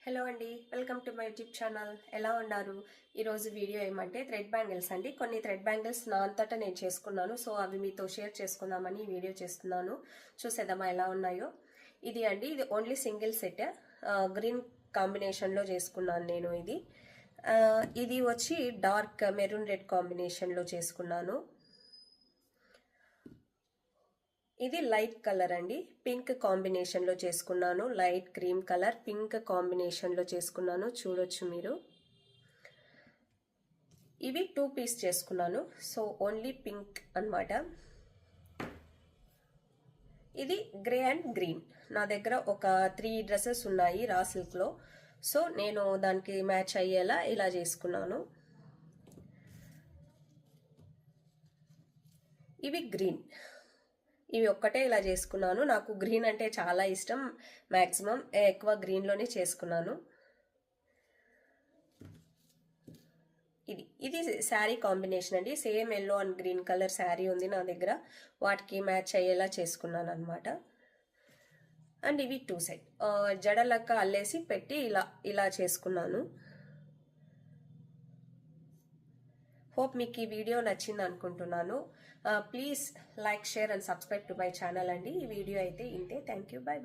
Hello అండి, welcome to my YouTube channel. ఎలా ఉన్నారు? ఈరోజు వీడియో ఏమంటే థ్రెడ్ బ్యాంగిల్స్ అండి. కొన్ని థ్రెడ్ బ్యాంగిల్స్ నా అంతటా నేను చేసుకున్నాను. సో అవి మీతో షేర్ చేసుకుందామని ఈ వీడియో చేస్తున్నాను. చూసేద్దామా ఎలా ఉన్నాయో. ఇది అండి, ఇది ఓన్లీ సింగిల్ సెట్, గ్రీన్ కాంబినేషన్లో చేసుకున్నాను నేను. ఇది వచ్చి డార్క్ మెరూన్ రెడ్ కాంబినేషన్లో చేసుకున్నాను. ఇది లైట్ కలర్ అండి, పింక్ కాంబినేషన్లో చేసుకున్నాను. లైట్ క్రీమ్ కలర్ పింక్ కాంబినేషన్లో చేసుకున్నాను, చూడొచ్చు మీరు. ఇవి 2 పీస్ చేసుకున్నాను, సో ఓన్లీ పింక్ అన్నమాట. ఇది గ్రే అండ్ గ్రీన్. నా దగ్గర ఒక 3 డ్రెస్సెస్ ఉన్నాయి రా సిల్క్లో, సో నేను దానికి మ్యాచ్ అయ్యేలా ఇలా చేసుకున్నాను. ఇవి గ్రీన్, ఇవి ఒక్కటే ఇలా చేసుకున్నాను. నాకు గ్రీన్ అంటే చాలా ఇష్టం, మ్యాక్సిమం ఎక్కువ గ్రీన్లోనే చేసుకున్నాను. ఇది శారీ కాంబినేషన్ అండి. Same yellow and green colour sari ఉంది నా దగ్గర, వాటికి మ్యాచ్ అయ్యేలా చేసుకున్నాను అనమాట. అండ్ ఇవి 2 సైడ్ జడలక్క అల్లేసి పెట్టి ఇలా చేసుకున్నాను. హోప్ మీకు ఈ వీడియో నచ్చింది అనుకుంటున్నాను. Please like, share and subscribe to my channel అండి. ఈ వీడియో అయితే ఇంతే. Thank you, by by.